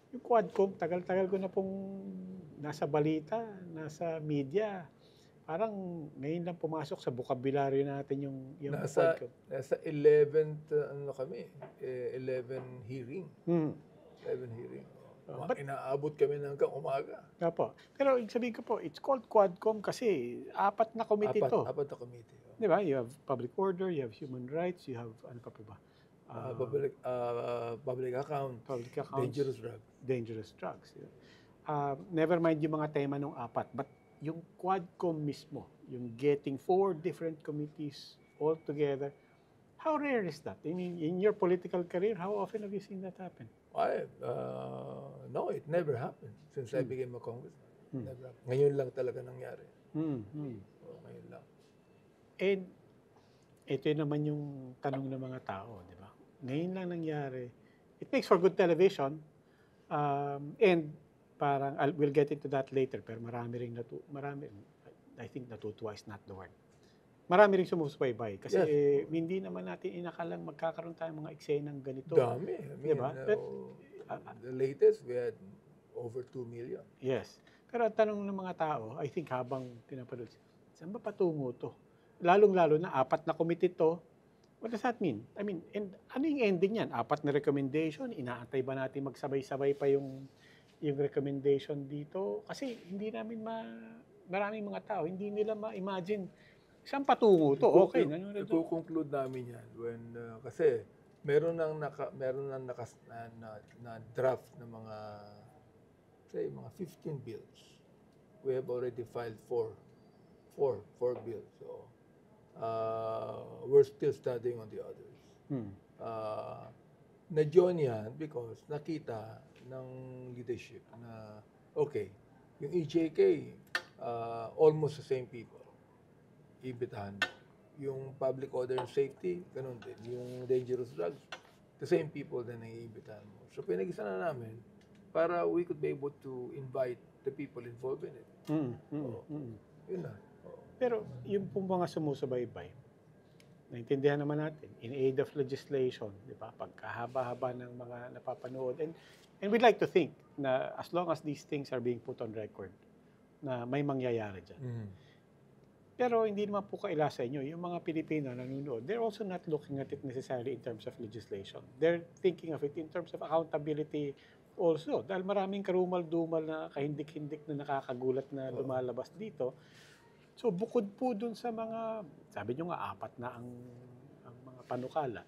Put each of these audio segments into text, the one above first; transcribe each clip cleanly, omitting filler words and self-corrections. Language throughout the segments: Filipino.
Yung Quadcom, tagal-tagal ko na pong nasa balita, nasa media. Parang ngayon lang pumasok sa bokabularyo natin yung Nasa Quadcom. nasa 11th ano kami, 11 hearing. Hmm. 11 hearing. But, Inaabot kami ng hanggang umaga. opo. Pero ibig sabihin ko po, it's called Quadcom kasi apat na committee Apat, to. apat na committee. Di ba? You have public order, you have human rights, you have, ano pa ba? Public account, Public accounts, dangerous drug. dangerous drugs. Never mind yung mga tema ng apat, but yung Quadcom mismo, yung getting 4 different committees all together, how rare is that? In your political career, how often have you seen that happen? No, it never happened since I became a congressman. Never happened. Ngayon lang talaga nangyari. Ngayon lang. And ito naman yung tanong ng mga tao, di ba? Ngayon lang nangyari. It makes for good television. And parang, we'll get into that later, pero marami, I think natutuwa is not the word. Marami rin sumusubaybay. Kasi hindi naman natin inakalang magkakaroon tayo mga eksenang ganito. Dami. I mean, diba? the latest, we had over 2 million. Yes. Pero ang tanong ng mga tao, I think habang pinapanood, saan ba patungo to? Lalong-lalo na 4 na committee to. What does that mean? I mean, and ano yung ending yan? 4 na recommendation, inaantay ba natin magsabay-sabay pa yung recommendation dito? Kasi hindi namin maraming mga tao, hindi nila ma-imagine saan patungo to. Okay. Iko-conclude namin yan when, kasi meron nang draft ng mga, say, mga 15 bills. We have already filed 4 bills. So, we're still studying on the others. Na-join yan because nakita ng leadership na, okay, yung EJK, almost the same people, ibitahan mo. Yung public order and safety, ganun din. Yung dangerous drugs, the same people din ang iibitahan mo. So, pinag-isa na namin para we could be able to invite the people involved in it. Yun na. Pero yung pong mga sumusubaybay, naintindihan naman natin, in aid of legislation, di ba? Pagkahaba-haba ng mga napapanood. And we'd like to think na as long as these things are being put on record, na may mangyayari dyan. Pero hindi naman po kaila sa inyo, yung mga Pilipino na nanonood, they're also not looking at it necessarily in terms of legislation. They're thinking of it in terms of accountability also. Dahil maraming karumal-dumal na kahindik-hindik na nakakagulat na lumalabas dito. So bukod po dun sa mga, sabi nyo nga, 4 na ang mga panukala.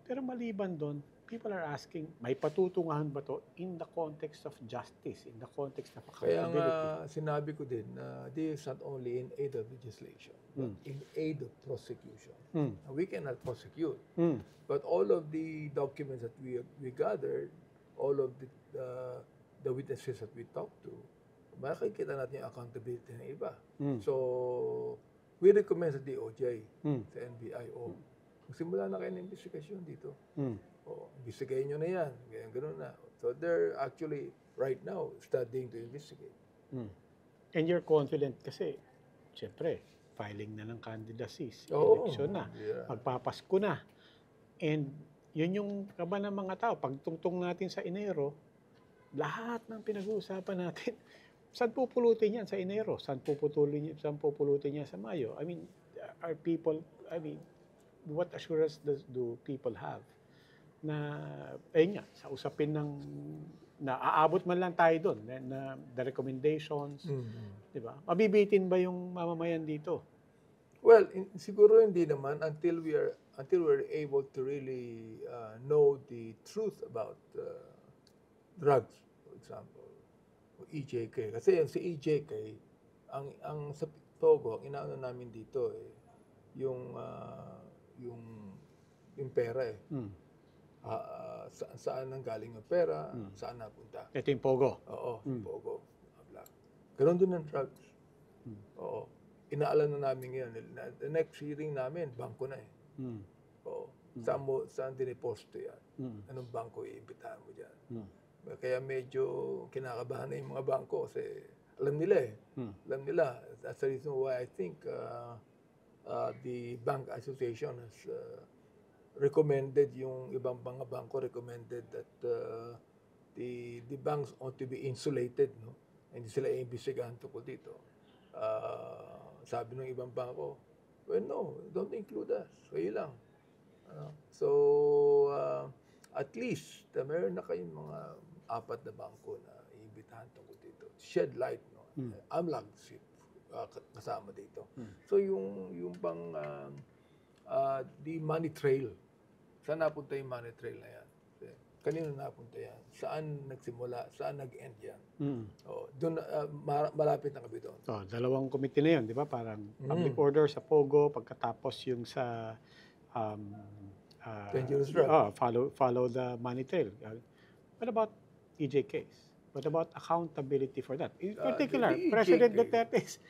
Pero maliban dun, people are asking, may patutungahan ba to in the context of justice, in the context of accountability? Kaya nga sinabi ko din na this is not only in aid of legislation, but in aid of prosecution. We cannot prosecute, but all of the documents that we gathered, all of the witnesses that we talked to, makikita natin yung accountability ng iba. So, we recommend sa DOJ, sa NBI, magsimula na kayo ng investigasyon dito. Investigayin nyo na yan. Ganun na. So, they're actually, right now, studying to investigate. And you're confident kasi, siyempre, filing na ng candidacies, election na, magpapasko na. And yun yung kaba ng mga tao. Pagtungtong natin sa Enero, lahat ng pinag-uusapan natin, saan pupulutin yan sa Enero? Saan pupulutin niya sa Mayo? I mean, what assurance do people have na, nga, sa usapin ng, na aabot man lang tayo doon, na the recommendations, di ba? Mabibitin ba yung mamamayan dito? Well, siguro hindi naman until we're able to really know the truth about drugs, for example, o EJK. Kasi yung si EJK, ang sa Togo, ang inaano namin dito yung pera saan nang galing yung pera, saan napunta. Ito yung Pogo. Oo, Pogo. Ganon din ng drugs. Oo. Inaalam na namin ngayon. The next hearing namin, bangko na Oo. Saan diniposto yan? Anong bangko iimbitahan mo dyan? Kaya medyo kinakabahan na yung mga bangko kasi alam nila Alam nila. That's the reason why I think the Bank Association has recommended, yung ibang mga bangko recommended that the banks ought to be insulated, no? Hindi sila iimbestigahan tungkol dito. Sabi ng ibang bangko, well, no, don't include us. Kayo lang. So, at least, meron na kayong mga 4 na bangko na iimbitahan tungkol dito. Shed light, no? AMLAG kasama dito. So, yung pang the money trail, saan napunta yung money trail na yan? Kanino napunta yan? Saan nagsimula? Saan nag-end yan? Doon, malapit na kami doon. So, 2 committee na yun, di ba? Parang public order sa Pogo, pagkatapos yung sa Dangerous drug. follow the money trail. What about EJ case? What about accountability for that? In particular, the EJ President case. Duterte is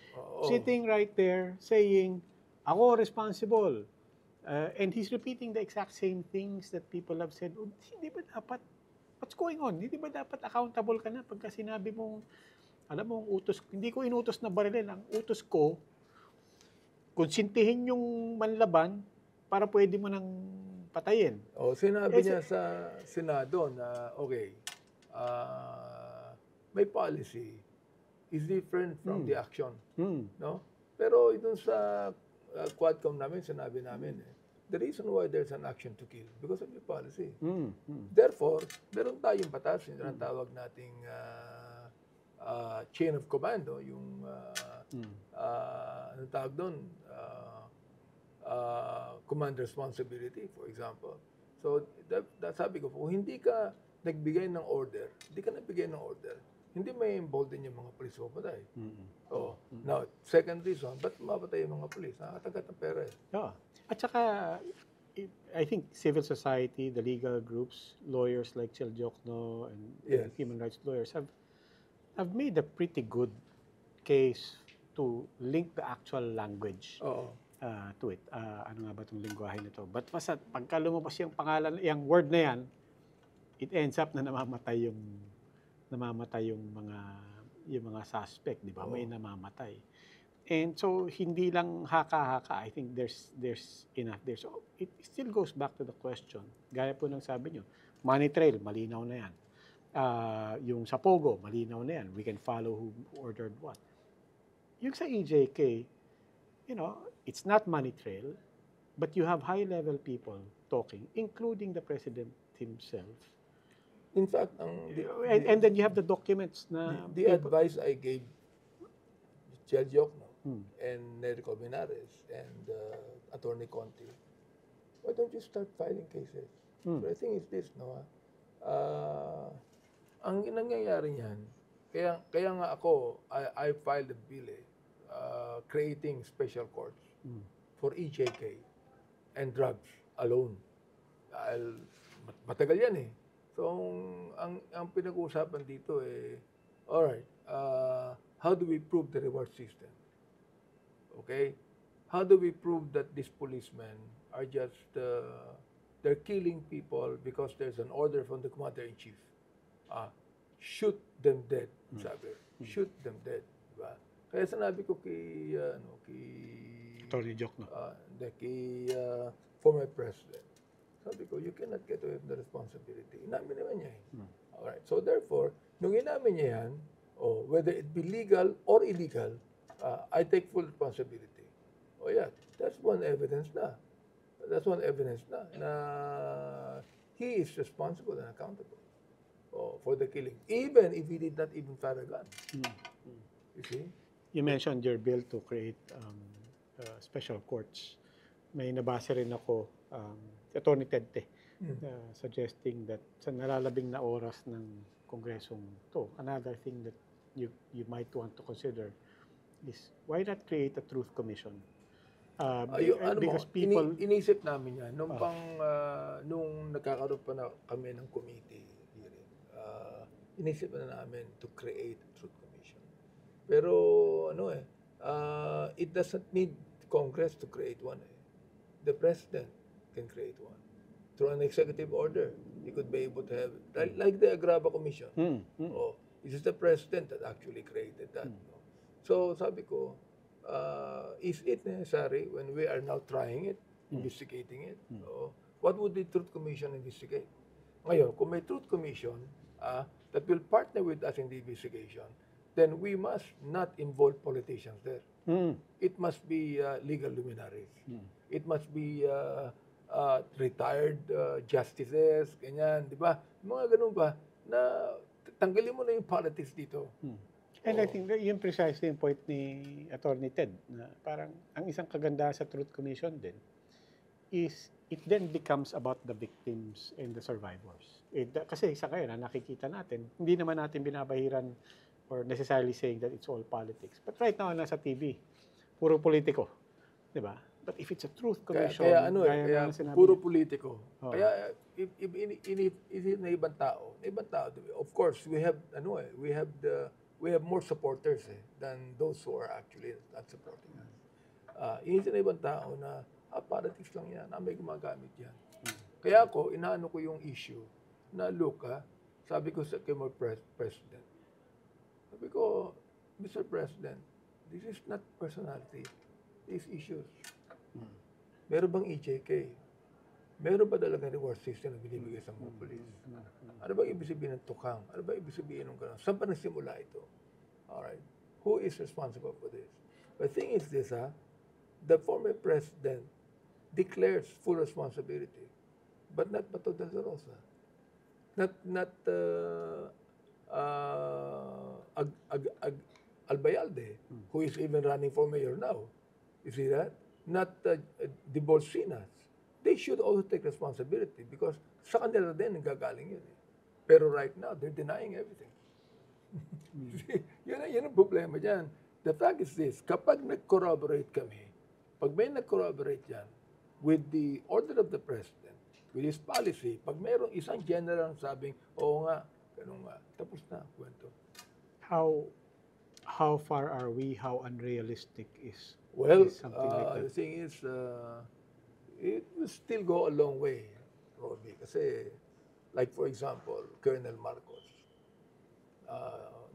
sitting right there saying, ako responsible. And he's repeating the exact same things that people have said. Hindi ba dapat, what's going on? Hindi ba dapat accountable ka na pagka sinabi mong, alam mo, utos, hindi ko inutos na barilin. Ang utos ko, konsintihin yung manlaban para pwede mo nang patayin. Sinabi niya sa Senado na, okay, may policy is different from the action. No? Pero itong sa Quadcom namin, sinabi namin, the reason why there's an action to kill because of the policy. Therefore, meron tayong batas, yung tawag nating chain of command, yung anong tawag doon? Command responsibility, for example. So, sabi ko, kung hindi ka nagbigay ng order, hindi may embolden yung mga polis mo patay. Now, second reason, ba't mapatay yung mga polis? Nakatagat ng pera. At saka, I think civil society, the legal groups, lawyers like Chel Jokno and human rights lawyers have made a pretty good case to link the actual language to it. Ano nga ba itong lingwahe nito? But basta, pagka lumabas yung pangalan, yung word na yan, it ends up na namamatay yung mga suspect, di ba? May namamatay. And so hindi lang haka-haka. I think there's enough there. So it still goes back to the question. Gaya po ng sabi nyo, money trail, malinaw na yan. Yung sa Pogo, malinaw na yan. We can follow who ordered what. Yung sa EJK, it's not money trail, but you have high-level people talking, including the president himself. In fact, and then you have the documents na the advice I gave Chel Jokno and Nerico Benares and Attorney Conti, why don't you start filing cases? But the thing is this, ang nangyayari niyan, kaya nga ako, I filed a bill creating special courts for EJK and drugs alone. Dahil matagal yan eh. So, ang pinag-uusapan dito alright, how do we prove the reward system? Okay? How do we prove that these policemen are just, they're killing people because there's an order from the commander-in-chief? Shoot them dead, sabi. Shoot them dead. Diba? Kaya sinabi ko kay Attorney Jokno, kay former president, sabi ko, you cannot get away from the responsibility. Inamin naman niya Alright. So therefore, nung inamin niya yan, whether it be legal or illegal, I take full responsibility. That's one evidence na. Na he is responsible and accountable for the killing, even if he did not even fire a gun. You see? You mentioned your bill to create special courts. May nabasa rin ako, Attorney Tente, suggesting that sa nalalabing na oras ng Kongresong to, another thing that you might want to consider is why not create a truth commission? Because people... Inisip namin yan. Nung nagkakaroon pa na kami ng committee hearing, inisip na namin to create a truth commission. Pero it doesn't need Congress to create one. The President can create one. Through an executive order, he could be able to have it. Like the Agrava Commission. It is the President that actually created that. So sabi ko, is it necessary when we are now trying it, investigating it? What would the Truth Commission investigate? Ngayon, kung may Truth Commission, that will partner with us in the investigation, then we must not involve politicians there. It must be legal luminaries. It must be retired justices, ganyan, di ba? Mga ganun ba, na tanggalin mo na yung politics dito. And I think that yun precisely yung point ni Attorney Ted, na parang ang isang kagandahan sa Truth Commission din is it then becomes about the victims and the survivors. Kasi isa kayo na nakikita natin, hindi naman natin binabahiran or necessarily saying that it's all politics. But right now, nasa TV, puro politiko. Di ba? But if it's a Truth Commission, kaya gaya ng sinabi puro niya. politiko. Kaya if na ibang tao, of course we have we have more supporters than those who are actually not supporting us. Inisip na ibang tao na politics lang yan, may gumagamit yan. Kaya ako, inaano ko yung issue na look, sabi ko sa kay President, sabi ko, Mr. President, this is not personality, these issues. Meron bang EJK? Meron ba talaga reward system na binibigay sa mga police? Ano ba ibig sabihin ng tukang? Ano ba ibig sabihin ng gano'n? Saan pa nagsimula ito? Alright. Who is responsible for this? The thing is this, the former president declares full responsibility, but not Bato de la Rosa. Not Albayalde, who is even running for mayor now. You see that? Not the Bolsinas. They should also take responsibility because sa kanila din nanggagaling yun. Pero right now, they're denying everything. Yun ang problema dyan. The fact is this, kapag nag-corroborate kami, pag may nag-corroborate yan, with the order of the president, with his policy, pag mayroong isang general sabing, oo nga, ganun nga, tapos na, kwento. How far are we? How unrealistic is something like that? The thing is, it will still go a long way, Robbie. Kasi, like for example, Colonel Marcos,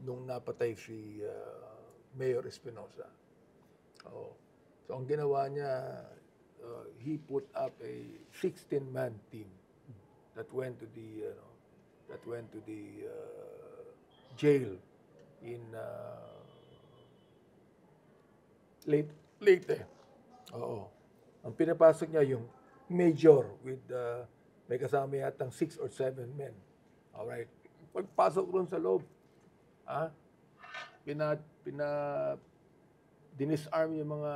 nung napatay si Mayor Espinosa. So, ang ginawa niya, he put up a 16-man team that went to the jail in Leyte. Oo. Ang pinapasok niya yung major with may kasama yatang 6 or 7 men. Alright. Pagpasok ron sa loob, dinisarm yung mga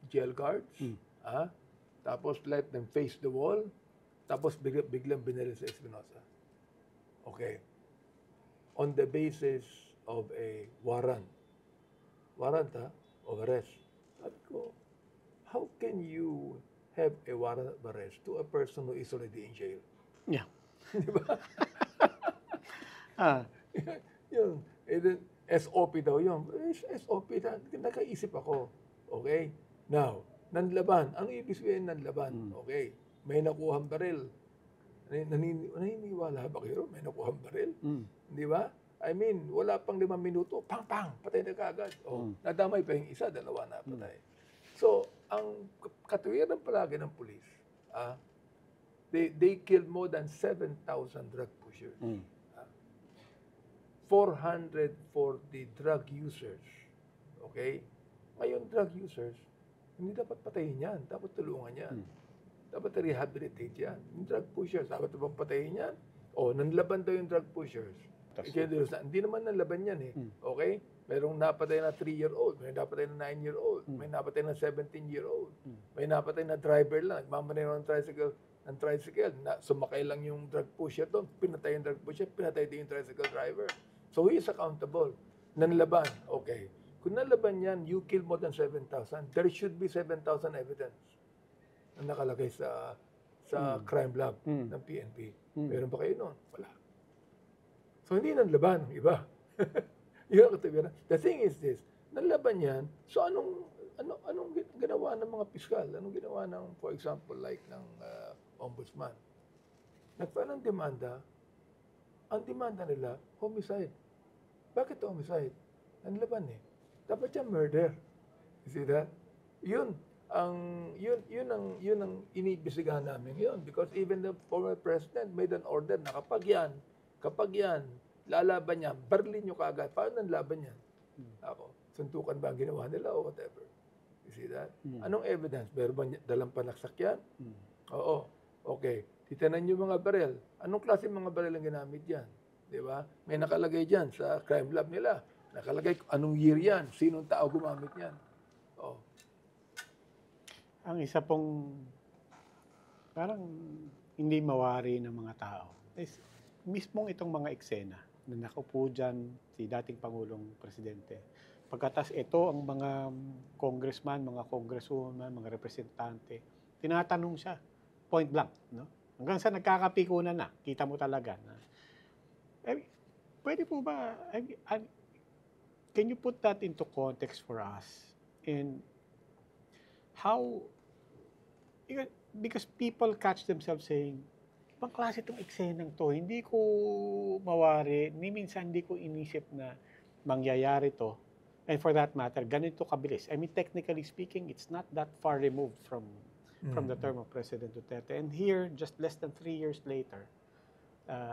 jail guards. Tapos let them face the wall. Tapos biglang binaril sa Espinosa. Okay. On the basis of a warrant. Warrant, of arrest. Sabi ko, how can you have a warrant of arrest to a person who is already in jail? Yeah. Di ba? Yung SOP daw yun. SOP, nakaisip ako. Okay? Now, nanlaban. Ano ibig sabihin nanlaban? Okay. May nakuhang baril. Naniniwala ba kayo? May nakuhang baril? Di ba? I mean, wala pang 5 minuto, pang, patay na kaagad. Nadamay pa yung isa, 2 na patay. So, ang katuwiran palagi ng pulis, they killed more than 7,000 drug pushers. 440 drug users. Okay? Ngayon, drug users, hindi dapat patayin yan. Dapat tulungan yan. Dapat rehabilitate yan. Yung drug pushers, dapat dapat patayin yan. Nanlaban daw yung drug pushers. Hindi naman nanlaban yan Okay? Merong napatay na 3-year-old, may napatay na 9-year-old, may napatay na 17-year-old, may napatay na driver lang, nagmamaneho ng tricycle, sumakay lang yung drug pusher doon, pinatay yung drug pusher, pinatay din yung tricycle driver. So, who is accountable? Nanlaban. Okay. Kung nanlaban yan, you kill more than 7,000, there should be 7,000 evidence na nakalagay sa crime lab ng PNP. Meron ba kayo noon? Wala. So, hindi nanlaban, iba. Yun ang katuwiran. The thing is this, nanlaban yan, so anong ginawa ng mga piskal? Anong ginawa ng, for example, like ng ombudsman? Nagfile ng demanda, ang demanda nila, homicide. Bakit homicide? Nanlaban Dapat yan murder. You see that? Yun ang iniimbestigahan namin yun. Because even the former president made an order na kapag yan lalaban niya, barlin nyo kaagad. Paano ang laban niya? Ako, suntukan ba ang ginawa nila o whatever? You see that? Anong evidence? Meron ba dalang panaksak yan? Oo. Okay. Titanan nyo mga barel. Anong klase mga barel ang ginamit yan? Di ba? May nakalagay dyan sa crime lab nila. Nakalagay anong year yan. Sinong tao gumamit yan. Oh. Ang isa pong parang hindi mawari ng mga tao is mismong itong mga eksena na nakaupo dyan si dating Pangulong Presidente. Pagkatas ito ang mga congressman, mga congresswoman, mga representante, tinatanong siya, point blank, no? Hanggang sa nagkakapikunan na, kita mo talaga na, pwede po ba, can you put that into context for us? And how, because people catch themselves saying, ibang klase itong eksenang to, hindi ko mawari, ni minsan hindi ko inisip na mangyayari to. And for that matter, ganito kabilis. I mean, technically speaking, it's not that far removed from the term of President Duterte. And here, just less than 3 years later,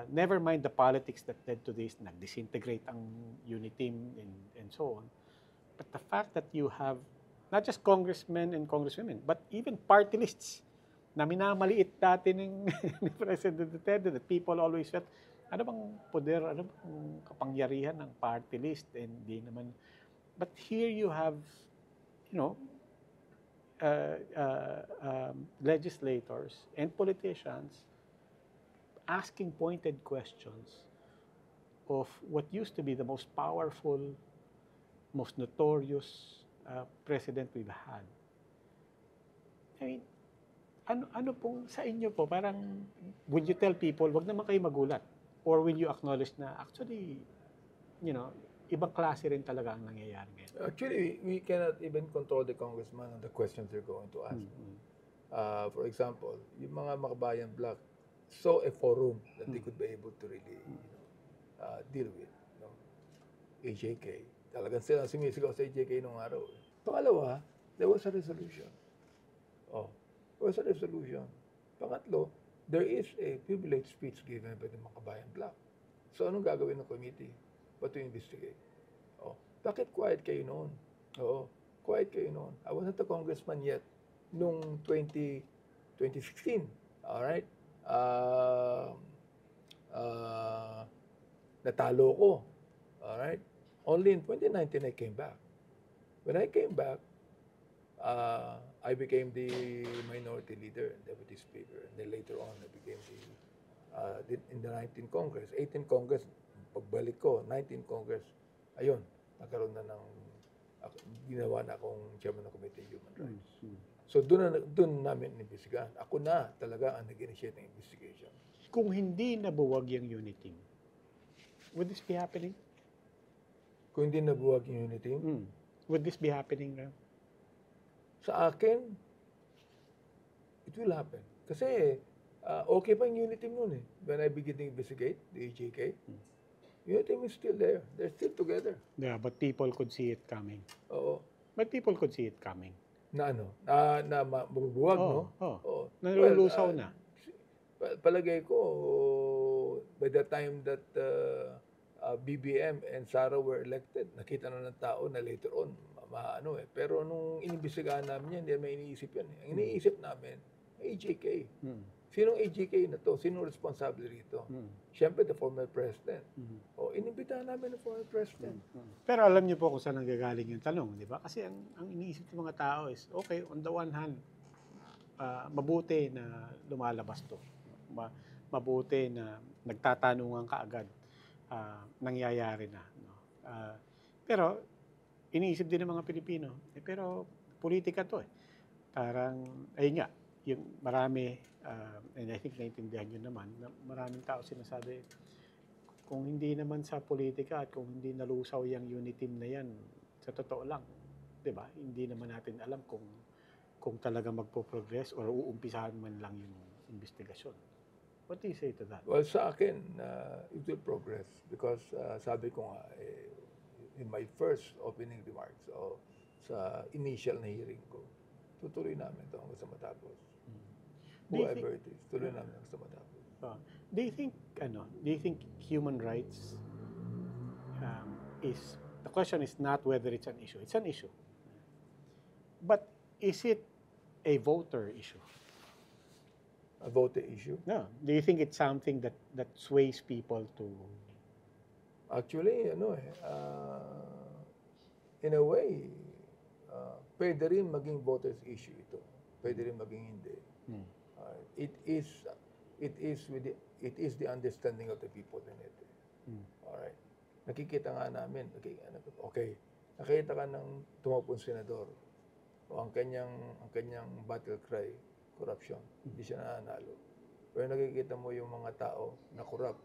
never mind the politics that led to this, nag-disintegrate ang UNITEAM and so on. But the fact that you have not just congressmen and congresswomen, but even party lists na minamaliit dati ni President Duterte, that people always said, ano bang poder, ano bang kapangyarihan ng party list? And di naman. But here you have, you know, legislators and politicians asking pointed questions of what used to be the most powerful, most notorious president we've had. I mean, ano pong sa inyo po, parang would you tell people, wag naman kayo magulat? Or will you acknowledge na actually, you know, ibang klase rin talaga ang nangyayari ngayon? Actually, we cannot even control the congressman on the questions they're going to ask. For example, yung mga Makabayan Bloc saw a forum that they could be able to really deal with. No? AJK. Talagang sila sumisigaw sa AJK nung araw. Pangalawa, there was a resolution. There was a resolution. Pangatlo, there is a privileged speech given by the Makabayan Bloc. So, anong gagawin ng committee? What to investigate? Bakit quiet kayo noon? Quiet kayo noon. I was not a congressman yet nung 2016. Alright? Natalo ko. Alright? Only in 2019 I came back. When I came back, I became the minority leader and deputy speaker. And then later on, I became in the 19th Congress. 18th Congress, pagbalik ko, 19th Congress, ayun, nagkaroon na ng, ginawa na akong chairman ng Committee on Human Rights. So doon namin inimbestigahan. Ako na talaga ang nag-initiate ng investigation. Kung hindi nabuwag yung UNITEAM, would this be happening? Kung hindi nabuwag yung UNITEAM? Would this be happening now? Sa akin, it will happen. Kasi okay pa yung UNITEAM noon eh. When I began to investigate the AJK, UNITEAM is still there. They're still together. Yeah, but people could see it coming. Oo. But people could see it coming. Na ano? Na mabubuwag, no? Oo. Nalulusaw na. Palagay ko, by the time that BBM and Sara were elected, nakita na ng tao na later on, maano eh. Pero nung inimbestigahan namin yan, hindi may iniisip yan eh. Ang iniisip namin, AJK. Sinong AJK na to? Sinong responsable rito? Siyempre, the former president. Inimbitahan namin ng former president. Pero alam niyo po kung saan nanggagaling yung tanong, di ba? Kasi ang iniisip ng mga tao is, okay, on the one hand, mabuti na lumalabas to. Mabuti na nagtatanungan ka agad. Nangyayari na. No? Pero, iniisip din ng mga Pilipino, pero politika to eh. Parang, ayun nga, yung marami, and I think naintindihan nyo naman, na maraming tao sinasabi, kung hindi naman sa politika at kung hindi nalusaw yung UNITEAM na yan, sa totoo lang, di ba? Hindi naman natin alam kung talaga magpo-progress or uumpisahan man lang yung investigasyon. What do you say to that? Well, sa akin, it will progress because sabi ko nga, in my first opening remarks o sa initial na hearing ko, tutuloy namin ito hanggang sa matapos. Whoever it is, tuloy namin hanggang sa matapos. Do you think human rights is, the question is not whether it's an issue. It's an issue. But is it a voter issue? A voter issue. No. Do you think it's something that sways people to... Actually, in a way, pwede rin maging voters issue ito. Pwede rin maging hindi. It is the understanding of the people in it. Alright. Nakikita nga namin, okay, nakita ka ng tumapong senador, o ang kanyang battle cry, corruption, hindi siya nananalo. Pero nakikita mo yung mga tao na corrupt,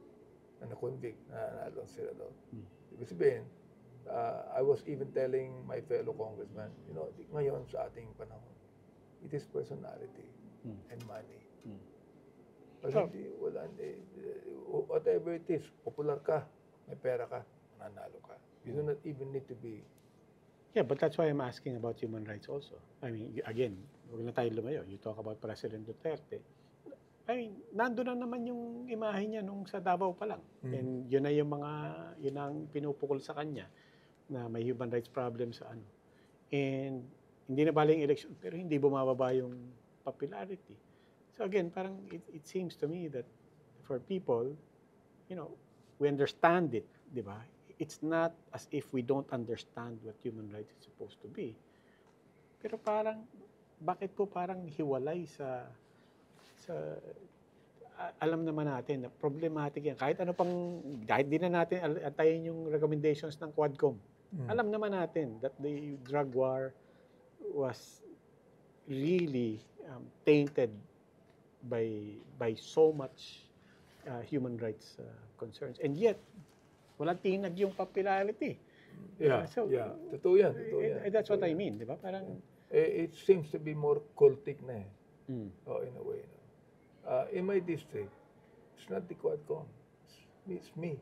na na-convict, na nanalo ang senador. Ibig sabihin, I was even telling my fellow congressman, ngayon sa ating panahon, it is personality and money. Kasi whatever it is, popular ka, may pera ka, nanalo ka. You do not even need to be... Yeah, but that's why I'm asking about human rights also. I mean, again, huwag na tayo lumayo. You talk about President Duterte. I mean, nandun na naman yung imahe niya nung sa Davao pa lang. And yun na yung yun ang pinupukol sa kanya na may human rights problem sa ano. And hindi na bali yung election, pero hindi bumababa yung popularity. So again, parang it seems to me that for people, we understand it, di ba? It's not as if we don't understand what human rights is supposed to be. Pero parang, bakit po parang hiwalay sa alam naman natin na problematic yan. Kahit di na natin antayin yung recommendations ng Quadcom. Alam naman natin that the drug war was really tainted by so much human rights concerns. And yet, walang tinag yung popularity. Yeah, Totoo yan. That's what I mean, di ba? Parang... It seems to be more cultic na eh. In a way. In my district, it's not the Quadcom. It's me,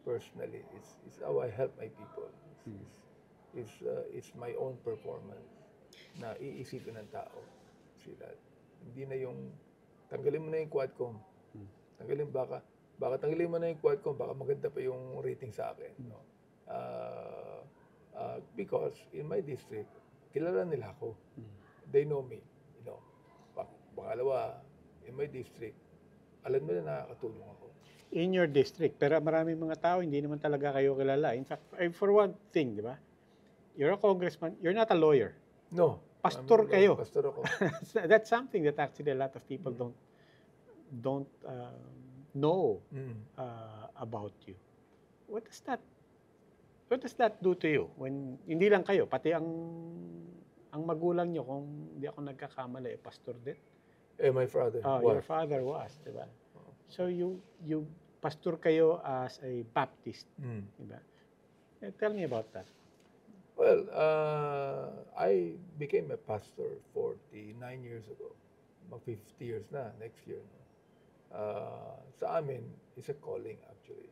personally. It's how I help my people. It's my own performance na iisipin ng tao. See that? Hindi na yung, tanggalin mo na yung Quadcom. Baka tanggalin mo na yung Quadcom, baka maganda pa yung rating sa akin. Because in my district, kilala nila ako. They know me. Pangalawa, in my district, alam nila na nakakatulong ako. In your district, pero maraming mga tao, hindi naman talaga kayo kilala. In fact, for one thing, di ba? You're a congressman, you're not a lawyer. No. Pastor kayo. Pastor ako. That's something that actually a lot of people don't know about you. What does that do to you when hindi lang kayo pati ang magulang nyo, kung hindi ako nagkakamali, pastor din? My father was. Your father was, di ba? So you pastor kayo as a Baptist, di ba? Tell me about that. Well, I became a pastor 49 years ago. Mag 50 years na, next year. Sa amin, it's a calling actually.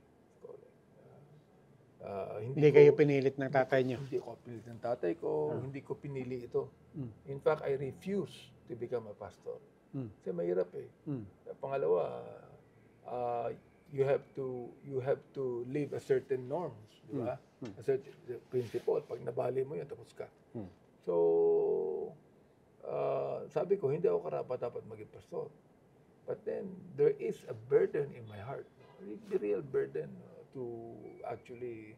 Hindi kayo pinilit ng tatay niyo? Hindi ko pinilit ng tatay ko, hindi ko pinili ito. In fact, I refuse to become a pastor. Kasi mahirap eh. Pangalawa, you have to live a certain norms, di ba? A certain principle. Pag nabali mo yun, tapos ka. So, sabi ko, hindi ako karapat-dapat maging pastor. But then, there is a burden in my heart. The real burden to actually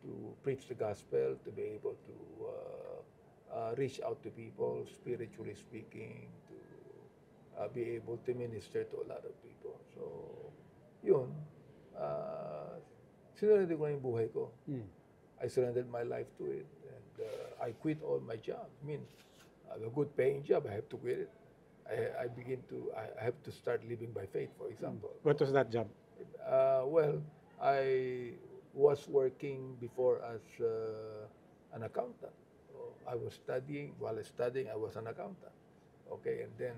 to preach the gospel, to be able to reach out to people, spiritually speaking, to be able to minister to a lot of people. So, yun, sinurrender ko na yung buhay ko. I surrendered my life to it. And I quit all my jobs. I mean, a good paying job, I have to quit it. I have to start living by faith, for example. What was that job? Well, I was working before as an accountant. I was studying. While studying, I was an accountant. Okay, and then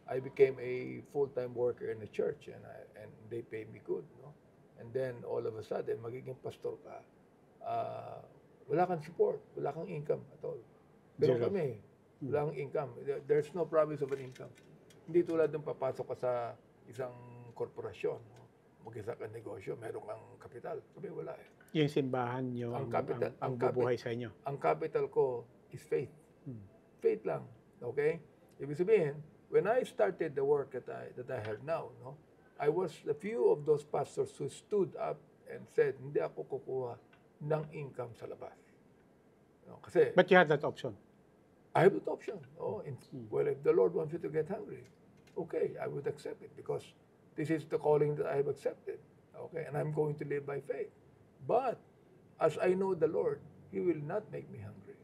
I became a full-time worker in a church, and they paid me good, no? And then all of a sudden, magiging pastor ka, wala kang support, wala kang income at all. Pero kami, wala kang income. There's no promise of an income. Hindi tulad ng papasok ka sa isang korporasyon, no? Mag-isa kang negosyo, meron kang kapital. Kami wala eh. Yung simbahan nyo Ang ang, capital, ang bubuhay sa inyo. ang capital ko is faith. Hmm. Faith lang. Okay? Ibig sabihin, when I started the work that I have now, no, I was the few of those pastors who stood up and said, hindi ako kukuha ng income sa labas. No, kasi But you had that option. I have that option. Oh, well, if the Lord wants you to get hungry, okay, I would accept it because this is the calling that I have accepted. Okay, and I'm going to live by faith. But as I know the Lord, He will not make me hungry.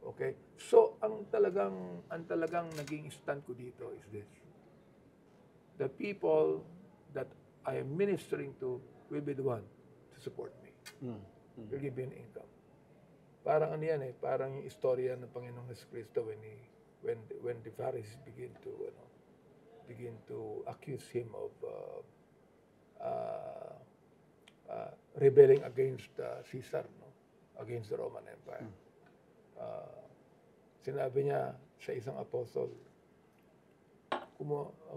Okay? So, ang talagang naging stand ko dito is this. The people that I am ministering to will be the one to support me. Will give me an income. Parang ano yan parang yung istorya ng Panginoong Jesucristo when the Pharisees begin to accuse him of rebelling against Caesar, no? Against the Roman Empire. Sinabi niya sa isang apostol,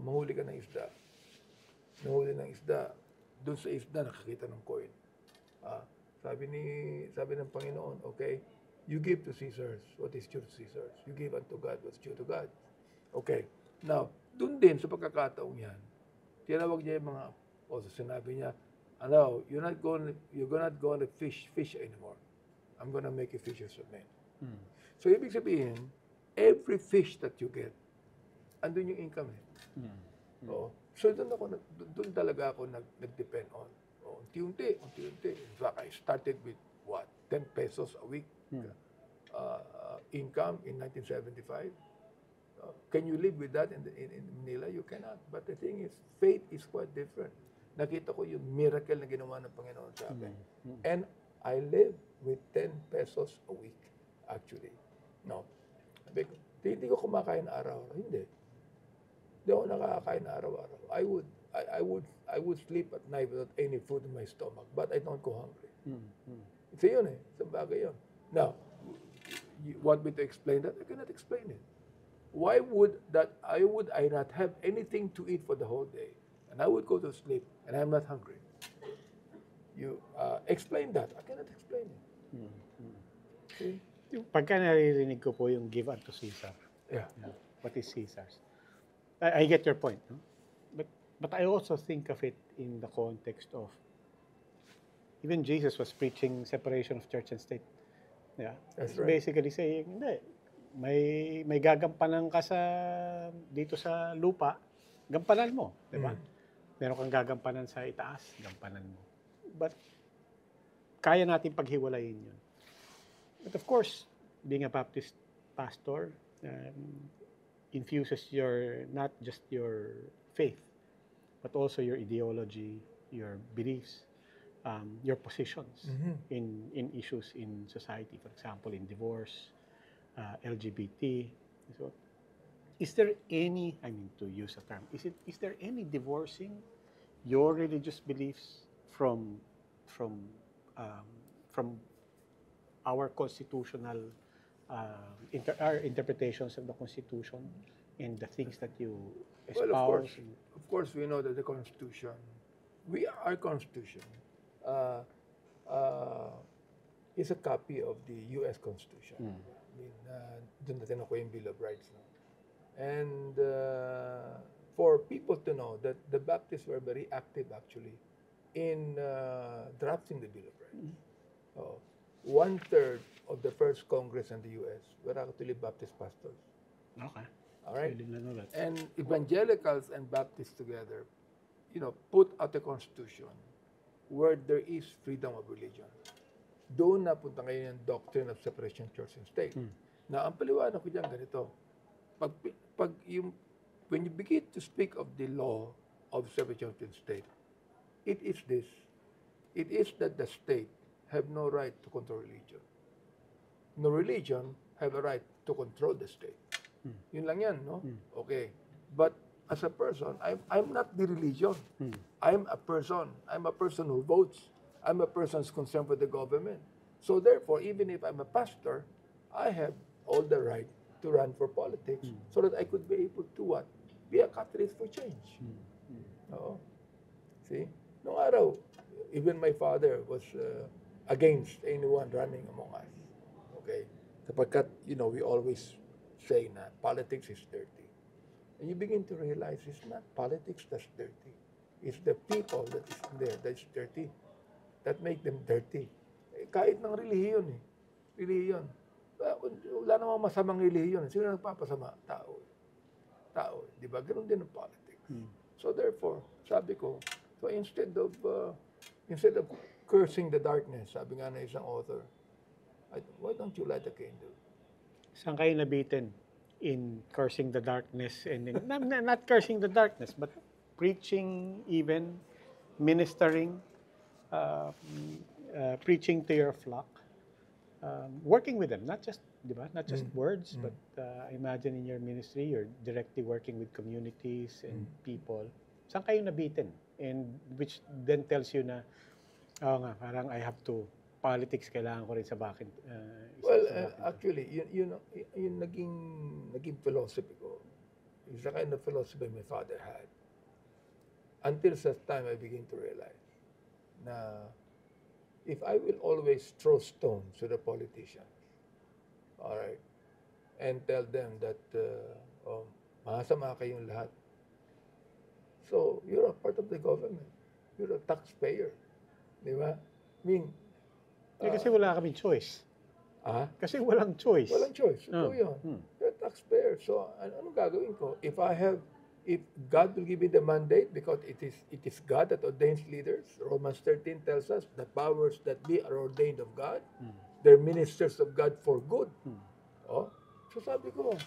mahuli ka ng isda. Nahuli ng isda. Doon sa isda, nakakita ng coin. Sabi ng Panginoon, okay, you give to Caesars what is due to Caesars. You give unto God what's due to God. Okay. Now, doon din sa pagkakataong yan, tinawag niya yung mga apostol. Sinabi niya, you're not going to fish anymore. I'm going to make you fishers of men. So, ibig sabihin, every fish that you get, andun yung income . So, doon talaga ako nag-depend on. Unti-unti. In fact, I started with 10 pesos a week income in 1975. Can you live with that in Manila? You cannot. But the thing is, faith is quite different. Nakita ko yung miracle na ginawa ng Panginoon sa akin. And I live with 10 pesos a week, actually. No. Hindi ko kumakain araw-araw. Hindi ako nakakain araw-araw. I would sleep at night without any food in my stomach, but I don't go hungry. It's yun . Sa bagay yun. Now, you want me to explain that? I cannot explain it. Why would I not have anything to eat for the whole day, and I would go to sleep, and I'm not hungry? You explain that. I cannot explain it. See? Pagka naririnig ko po yung give unto Caesar. Yeah. What is Caesar's? I get your point. No? But I also think of it in the context of even Jesus was preaching separation of church and state. Yeah. That's It's right. basically saying, hindi, may gagampanan ka dito sa lupa, gampanan mo, di ba? Meron kang gagampanan sa itaas, gampanan mo. But kaya natin paghiwalayin yun. But of course, being a Baptist pastor infuses not just your faith, but also your ideology, your beliefs, your positions in issues in society. For example, in divorce, LGBT. So, is there any, to use a term, is there any divorcing your religious beliefs from our constitutional our interpretations of the Constitution and the things that you espouse? Well, of course, we know that the Constitution, our Constitution, is a copy of the U.S. Constitution. I mean, doon natin ako yung Bill of Rights. No? And for people to know that the Baptists were very active, actually, in drafting the Bill of Rights. 1/3 of the first Congress in the U.S. were actually Baptist pastors. Okay. All right? I didn't know that. And evangelicals and Baptists together, put out a constitution where there is freedom of religion. Doon napunta ngayon yung doctrine of separation of church and state. Na ang paliwanag ko dyan ganito, when you begin to speak of the law of separation of church and state, it is this. It is that the state have no right to control religion. No religion have a right to control the state. Yun lang yan, no? Okay. But as a person, I'm not the religion. I'm a person. I'm a person who votes. I'm a person who's concerned with the government. So therefore, even if I'm a pastor, I have all the right to run for politics so that I could be able to what? Be a catalyst for change. Oo. See? Noong araw, even my father was against anyone running among us. Okay? Sapagkat, we always say na politics is dirty. And you begin to realize it's not politics that's dirty. It's the people that is there that's dirty. That make them dirty. Kahit ng relihiyon eh. Relihiyon. Wala namang masamang relihiyon. Sino nagpapasama? Tao. Tao. Di ba? Ganun din ang politics. So therefore, sabi ko, so instead of cursing the darkness, sabi nga na isang author, why don't you light a candle? Saan kayo nabitin in cursing the darkness and not cursing the darkness, but preaching, even ministering, preaching to your flock, working with them, not just, di ba? Not just words, but I imagine in your ministry, you're directly working with communities and people. Saan kayo nabitin? And which then tells you na, parang I have to, politics kailangan ko rin sa bakit. Actually, yun naging philosophy ko. It's the kind of philosophy my father had. Until such time, I begin to realize na if I will always throw stones to the politicians, all right, and tell them that masama kayong lahat. So, you're a part of the government. You're a taxpayer. Di ba? I mean, kasi wala kaming choice. Kasi walang choice. Walang choice. Ito yun. You're a taxpayer. So, ano gagawin ko? If God will give me the mandate, because it is God that ordains leaders. Romans 13 tells us the powers that be are ordained of God. They're ministers of God for good. So sabi ko,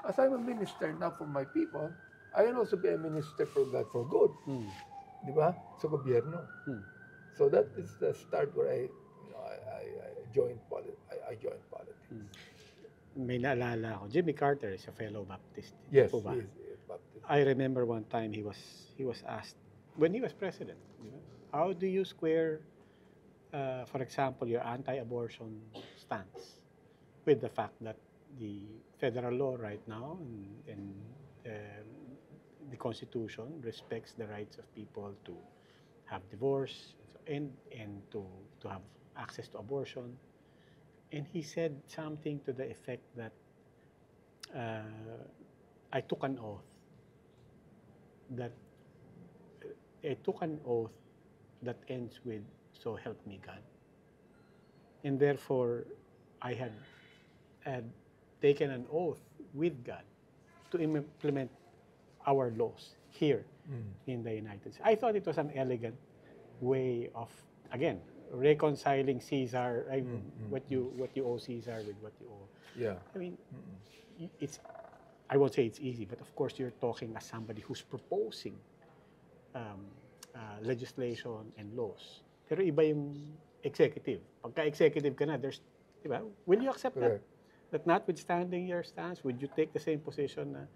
as I'm a minister now for my people, I can also be a minister for God for good. Di ba? Sa gobyerno. So that is the start where I joined politics. May naalala ako. Jimmy Carter is a fellow Baptist. Yes, Po ba? he is Baptist. I remember one time he was asked when he was president, how do you square, for example, your anti-abortion stance with the fact that the federal law right now and the Constitution respects the rights of people to have divorce and to have access to abortion. And he said something to the effect that I took an oath that ends with "So help me God," and therefore I had taken an oath with God to implement our laws here in the United States. I thought it was an elegant way of, again, reconciling Caesar, what you owe Caesar with what you owe. Yeah. I mean, I won't say it's easy, but of course you're talking as somebody who's proposing legislation and laws. Pero iba yung executive. Pagka-executive ka na, di ba? Will you accept that? That notwithstanding your stance, would you take the same position na,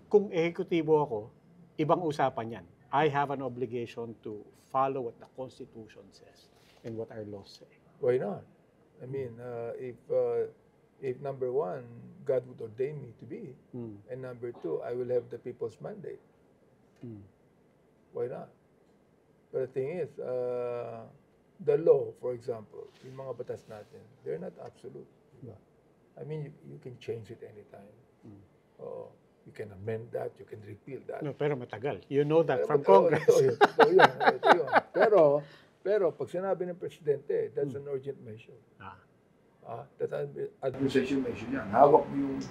kung ehekutibo ako, ibang usapan yan. I have an obligation to follow what the Constitution says and what our laws say. Why not? I mean, if number one, God would ordain me to be, and number two, I will have the people's mandate. Why not? But the thing is, the law, for example, yung mga batas natin, they're not absolute. Diba? I mean, you can change it anytime. You can amend that, you can repeal that. No, pero matagal. You know that from Congress. Ito yun. Pero pag sinabi ng presidente, that's an urgent measure. That's an administration measure yan. Hawak mo yung,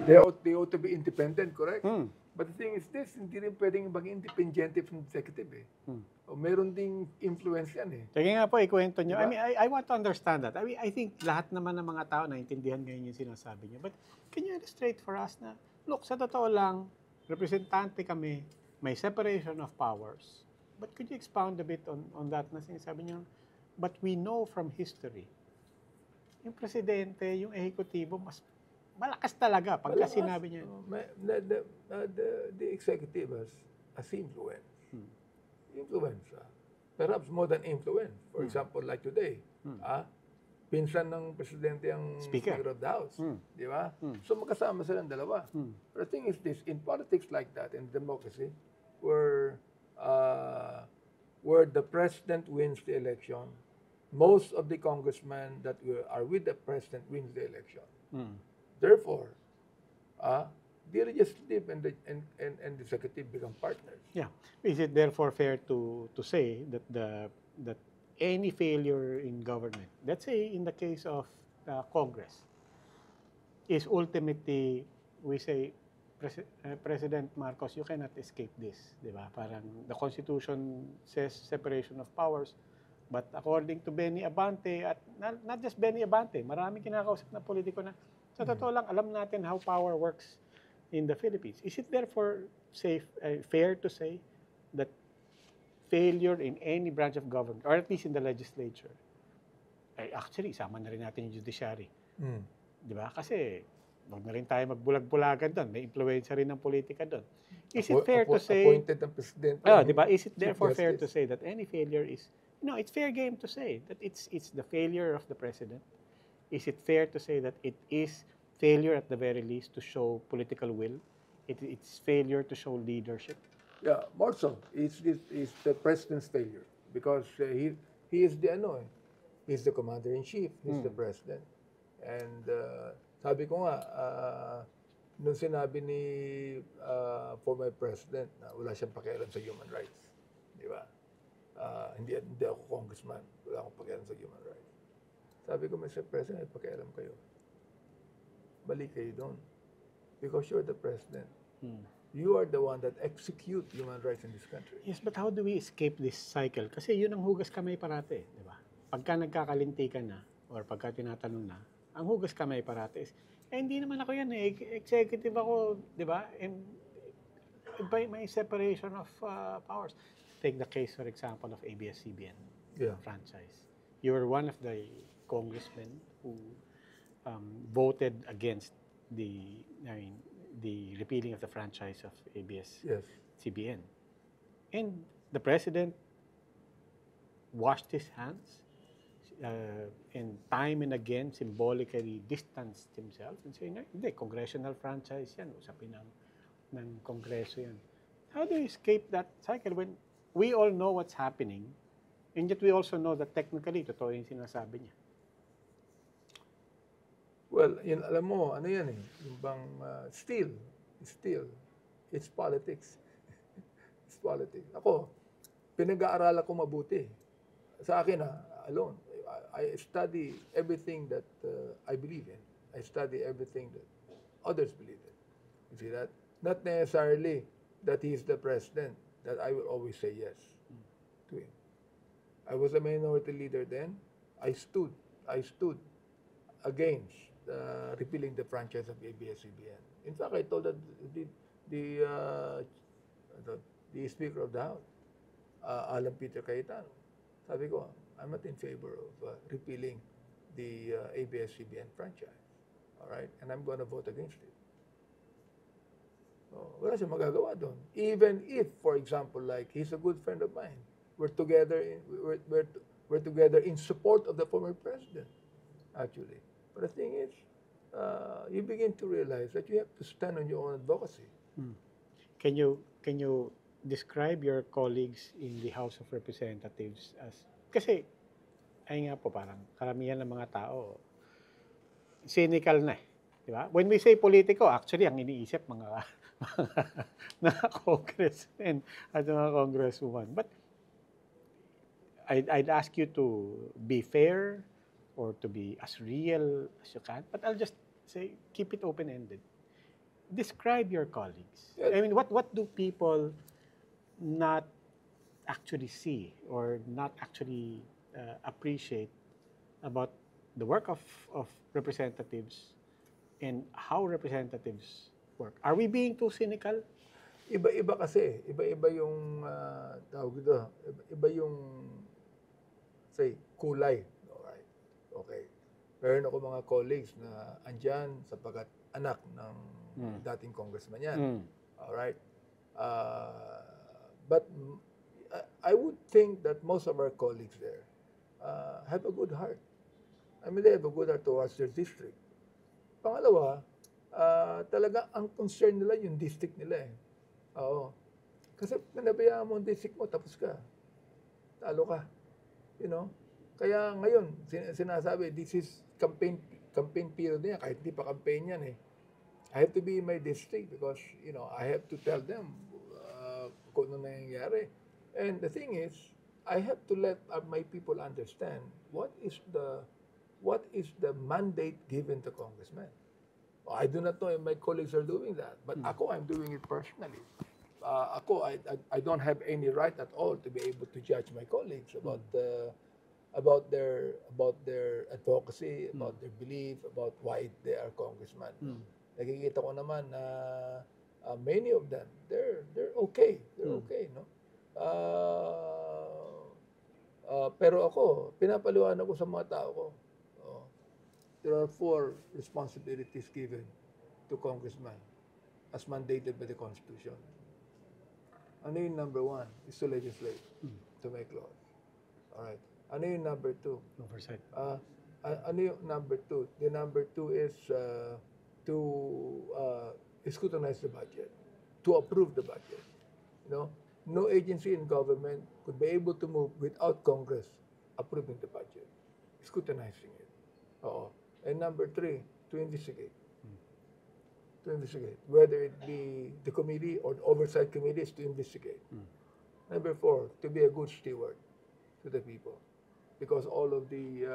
they ought to be independent, correct? But the thing is this, hindi rin pwedeng maging independent from executive eh. O meron ding influence yan eh. Sige nga po, ikwento nyo. Diba? I mean, I want to understand that. I mean, I think lahat naman ng mga tao naintindihan ngayon yung sinasabi nyo. But can you illustrate for us na, look, sa totoo lang, representante kami, may separation of powers. But could you expound a bit on that na sinasabi nyo? But we know from history, yung presidente, yung ehekutibo, mas malakas talaga pagka sinabi niya. The executive has influence. Influence. Perhaps more than influence. For example, like today, pinsan ng presidente ang Speaker of the House. Di ba? So magkasama silang dalawa. But the thing is this, in politics like that, in democracy, where where the president wins the election, most of the congressmen that are with the president wins the election. Therefore, the legislative and the executive become partners. Yeah. Is it therefore fair to say that that any failure in government, let's say in the case of Congress, is ultimately, we say, President Marcos, you cannot escape this, di ba? Parang the Constitution says separation of powers, but according to Benny Abante, at not just Benny Abante, maraming kinakausap na politiko na, sa totoo lang, alam natin how power works in the Philippines. Is it therefore fair to say that failure in any branch of government, or at least in the legislature, actually, isama na rin natin yung judiciary. Di ba? Kasi, wag na rin tayo magbulag-bulagan doon. May influensya rin ng politika doon. Is it fair to say... Appointed ang presidente. Di ba? Is it therefore fair to say that any failure is... No, it's fair game to say that it's the failure of the president. Is it fair to say that it is failure at the very least to show political will? It's failure to show leadership? Yeah, more so. It's the president's failure because he is the he's the commander-in-chief. He's the president. And sabi ko nga, nung sinabi ni former president na wala siyang pakialam sa human rights, di ba? Hindi ako congressman, wala akong pakialam sa human rights. Sabi ko, Mr. President, pakialam kayo. Balik kayo doon. Because you're the president. You are the one that execute human rights in this country. Yes, but how do we escape this cycle? Kasi yun ang hugas kamay parate, di ba? Pagka nagkakalintikan na, or pagka tinatanong na, ang hugas kamay parate is, hindi naman ako yan executive ako, di ba? And by my separation of powers. Take the case, for example, of ABS-CBN franchise. You were one of the congressmen who voted against the repealing of the franchise of ABS-CBN. And the president washed his hands and time and again symbolically distanced himself and saying, hindi, congressional franchise yan, usapin ng Kongreso yan. How do you escape that cycle when we all know what's happening and yet we also know that technically, totoo yung sinasabi niya? Well, alam mo, ano yan yung bang still, it's politics. It's politics. Ako, pinag-aaralan ko mabuti. Sa akin, alone, I study everything that I believe in. I study everything that others believe in. You see that? Not necessarily that he's the president, that I will always say yes to him. I was a minority leader then. I stood against repealing the franchise of ABS-CBN. In fact, I told that the Speaker of the House, Alan Peter Cayetano, sabi ko, I'm not in favor of repealing the ABS-CBN franchise. All right? And I'm going to vote against it. So, wala siya magagawa doon. Even if, for example, like he's a good friend of mine, we're together in support of the former president, actually. But the thing is, you begin to realize that you have to stand on your own advocacy. Can you describe your colleagues in the House of Representatives as, kasi ay nga po parang karamihan ng mga tao cynical na di ba? When we say politiko, actually ang iniisip mga congressmen at mga congresswoman. But I'd ask you to be fair or to be as real as you can, but I'll just say keep it open-ended. Describe your colleagues. I mean, what do people not actually see or not actually appreciate about the work of representatives and how representatives work? Are we being too cynical? Iba-iba kasi. Iba-iba yung, tawag ito, iba yung, say, kulay. Alright. Okay. Meron ako mga colleagues na andyan sapagkat anak ng dating congressman yan. Alright. But I would think that most of our colleagues there have a good heart. I mean, they have a good heart towards their district. Pangalawa, talaga ang concern nila yung district nila eh. Oo. Kasi pinabayaan mo ang district mo, tapos ka. talo ka. You know? Kaya ngayon, sinasabi, this is campaign period niya, kahit di pa campaign yan eh. I have to be in my district because, I have to tell them kung ano nangyayari. And the thing is, I have to let my people understand what is the mandate given to congressmen. I do not know if my colleagues are doing that, but ako, I'm doing it personally. I don't have any right at all to be able to judge my colleagues about their advocacy, about their belief, about why they are congressmen. Nakikita ko naman na many of them, they're okay. They're okay, no? Pero ako, pinapaliwanag ko sa mga tao ko, there are 4 responsibilities given to congressmen as mandated by the Constitution. Ano yung number 1? Is to legislate, to make laws. Alright. Ano yung number 2? Oversight. Ano yung number 2? The number 2 is to scrutinize the budget, to approve the budget. No agency in government could be able to move without Congress approving the budget, scrutinizing it. Oo. And number 3, to investigate. To investigate. Whether it be the committee or the oversight committee is to investigate. Number 4, to be a good steward to the people. Because all of the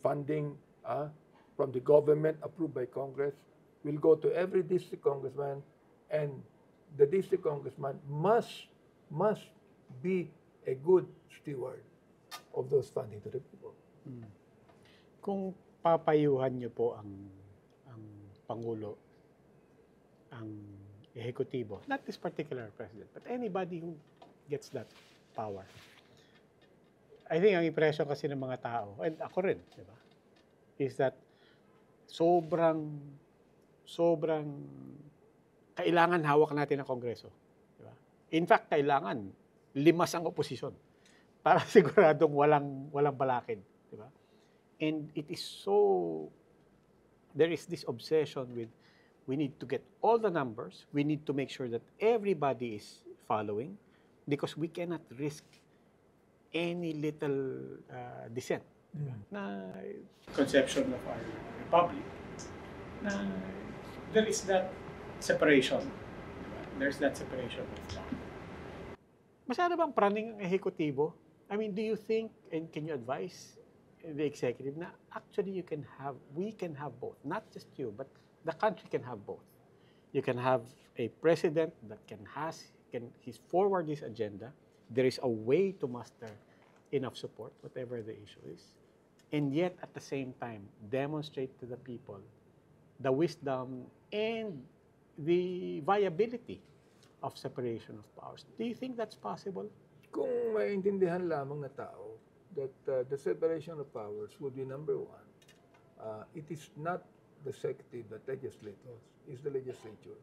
funding from the government approved by Congress will go to every district congressman, and the district congressman must be a good steward of those funding to the people. Kung papayuhan niyo po ang Pangulo, ang ehekutibo, not this particular president, but anybody who gets that power, I think ang impression kasi ng mga tao, and ako rin, di ba, is that sobrang kailangan hawak natin ang Kongreso. Di ba? In fact, kailangan limas ang oposisyon para siguradong walang balakid. Di ba? And it is so, there is this obsession with, we need to get all the numbers, we need to make sure that everybody is following, because we cannot risk any little dissent. Na conception of our republic, na there is that separation. Diba? There's that separation of power. Masyado bang praning ang ehekutibo? I mean, do you think, and can you advise the executive na actually we can have both, not just you, but the country can have both. You can have a president that can forward his agenda. There is a way to muster enough support, whatever the issue is, and yet at the same time demonstrate to the people the wisdom and the viability of separation of powers. Do you think that's possible? Kung maintindihan lamang na tao that the separation of powers would be number 1, it is not the executive that legislates laws, it's the legislature.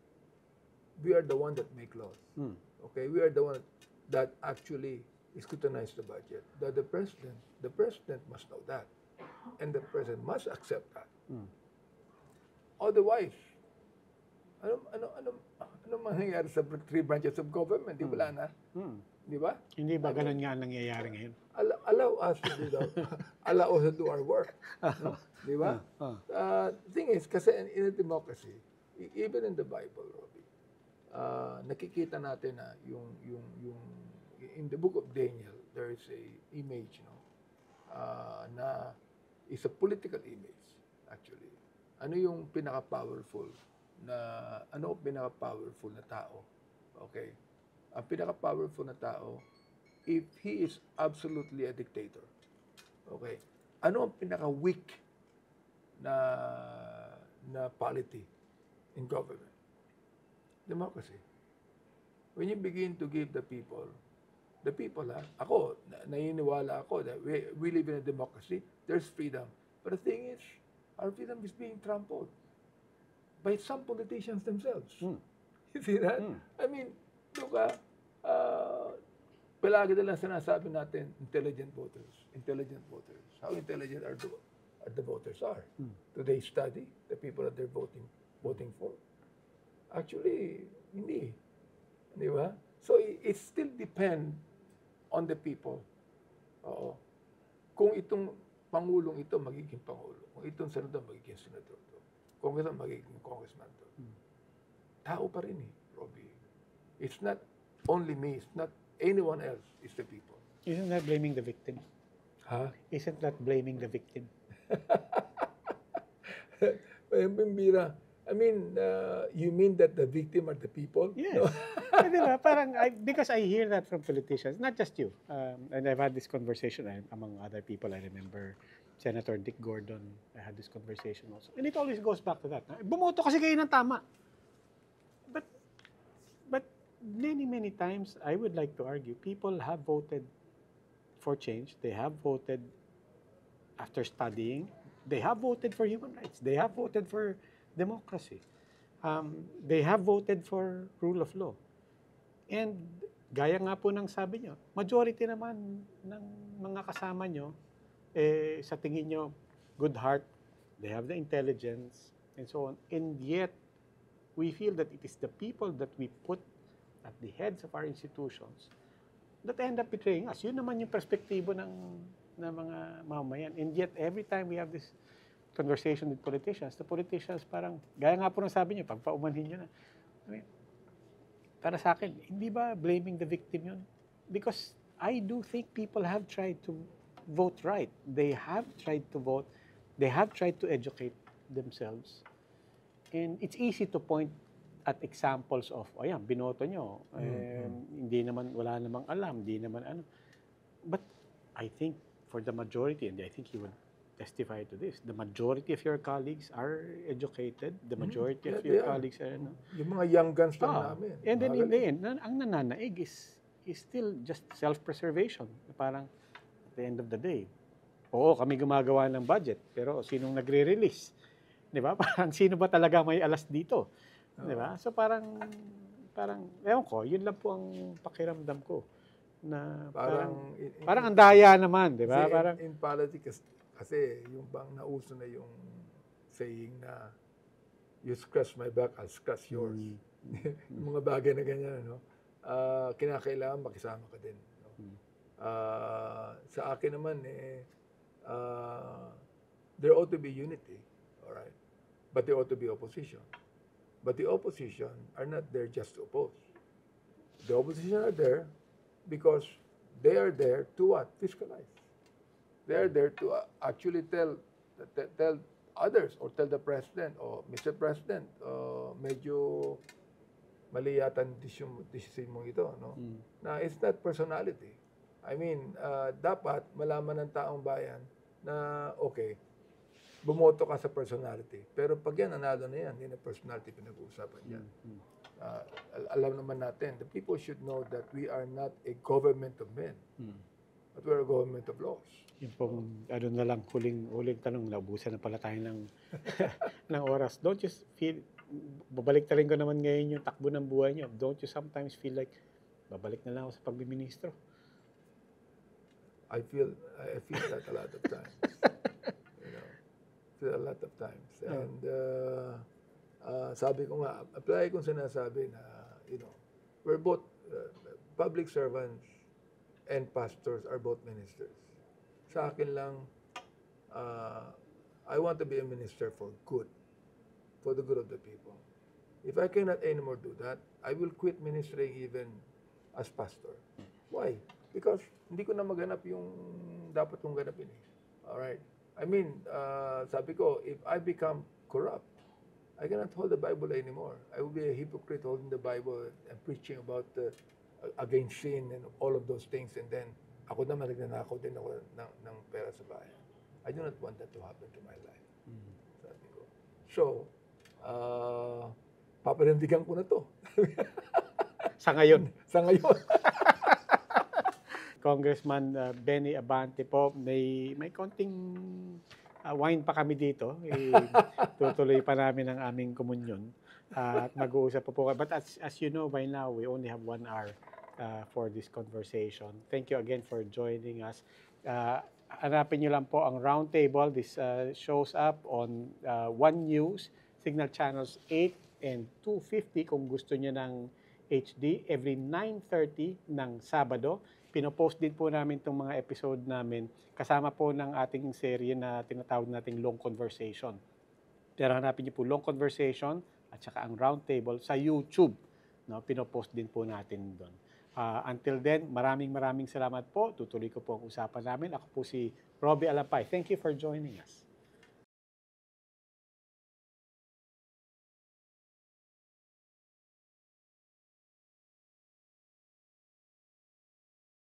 We are the one that make laws. Okay, we are the one that actually scrutinize the budget. That the president must know that, and the president must accept that. Otherwise, ano mangyayari sa 3 branches of government? Di wala na. Di ba? Hindi ba ganun nga ang nangyayari ngayon? Allow us to do our work. Di ba? The thing is, kasi in a democracy, even in the Bible, Robbie, nakikita natin na yung in the book of Daniel, there is a image, na is a political image, actually. Ano yung pinaka-powerful na tao? Okay. Ang pinaka-powerful na tao, if he is absolutely a dictator. Okay. Ano ang pinaka-weak na polity in government? Democracy. When you begin to give the people, ako, naniniwala ako that we live in a democracy, there's freedom. But the thing is, our freedom is being trampled by some politicians themselves. You see that? I mean, look, palagi nilang sinasabi natin, intelligent voters. How intelligent are the voters are? Do they study the people that they're voting for? Actually, hindi. Di ba? So it still depends on the people. Oo. Kung itong Pangulong ito magiging Pangulo, kung itong Senador magiging Senador to, Congressman magiging Congressman to, tao pa rin eh, Robbie. It's not only me, it's not anyone else, it's the people. Isn't that blaming the victim? Ha? Isn't that blaming the victim? Bira. I mean, you mean that the victim are the people? Yes. No? Diba? Parang because I hear that from politicians, not just you. And I've had this conversation among other people. I remember Senator Dick Gordon. I had this conversation also. And it always goes back to that. Bumoto kasi kayo ng tama. But many times, I would like to argue, people have voted for change. They have voted after studying. They have voted for human rights. They have voted for democracy. They have voted for rule of law. And gaya nga po ng sabi nyo, majority naman ng mga kasama nyo, sa tingin nyo, good heart, they have the intelligence, and so on. And yet, we feel that it is the people that we put at the heads of our institutions that end up betraying us. Yun naman yung perspektibo ng mga mamamayan. And yet, every time we have this conversation with politicians, the politicians parang, gaya nga po ng sabi niyo, pagpaumanhin nyo na. I mean, para sa akin, hindi ba blaming the victim yun? Because I do think people have tried to vote right. They have tried to vote. They have tried to educate themselves. And it's easy to point at examples of, ayan, binoto nyo. Hindi naman, wala namang alam, hindi naman ano. But I think for the majority, and I think you would testify to this, the majority of your colleagues are educated, the majority of your colleagues are, ano. Yung mga young guns lang namin. And then in the end, ang nananaig is still just self-preservation. Parang, at the end of the day, oo, kami gumagawa ng budget, pero sinong nagre-release? Di ba? Parang sino ba talaga may alas dito? Di ba? So parang, ewan ko, yun lang po ang pakiramdam ko. Na parang ang daya naman, di ba? Parang in politics, kasi yung bang nauso na yung saying na you scratch my back, I'll scratch yours. Yung mga bagay na ganyan, no? Kinakailangan makisama ka din. No? Sa akin naman, there ought to be unity, all right? But there ought to be opposition. But the opposition are not there just to oppose. The opposition are there because they are there to what? Fiscalize. They are there to actually tell others or tell the president, or Mr. President, medyo mali yata ang decision mo ito, no? Na it's not personality. I mean, dapat malaman ng taong bayan na, okay, bumoto ka sa personality. Pero pag yan, nanalo na yan, hindi na personality pinag-uusapan yan. Alam naman natin, the people should know that we are not a government of men, but we are a government of laws. Yung pong, ano na lang, huling tanong, naubusan na pala tayo ng, ng oras. Don't you feel, babalik na rin ko naman ngayon yung takbo ng buhay niyo. Don't you sometimes feel like, babalik na lang ako sa pagbiministro? I feel that a lot of times. A lot of times. And sabi ko nga, apply kong sinasabi na, we're both public servants and pastors are both ministers. Sa akin lang, I want to be a minister for good, for the good of the people. If I cannot anymore do that, I will quit ministering even as pastor. Why? Because hindi ko na maganap yung dapat kong ganapin eh. Alright? I mean, sabi ko, if I become corrupt, I cannot hold the Bible anymore. I will be a hypocrite holding the Bible and preaching about against sin and all of those things, and then ako naman nagnanakaw din ako ng pera sa bayan. I do not want that to happen to my life. Sabi ko. So, papanindigan ko na to. Sa ngayon. Sa ngayon. Congressman Benny Abante po, may konting wine pa kami dito. Tutuloy pa namin ang aming komunyon at mag-uusap po. But as you know by now, we only have 1 hour for this conversation. Thank you again for joining us. Hanapin nyo lang po ang roundtable. This shows up on One News, Signal Channels 8 and 250 kung gusto nyo ng HD every 9:30 ng Sabado. pinopost din po namin itong mga episode namin kasama po ng ating serye na tinatawag nating Long Conversation. Pero hanapin niyo po Long Conversation at saka ang Roundtable sa YouTube. No, pinopost din po natin doon. Until then, maraming salamat po. Tutuloy ko po ang usapan namin. Ako po si Robbie Alampay. Thank you for joining us.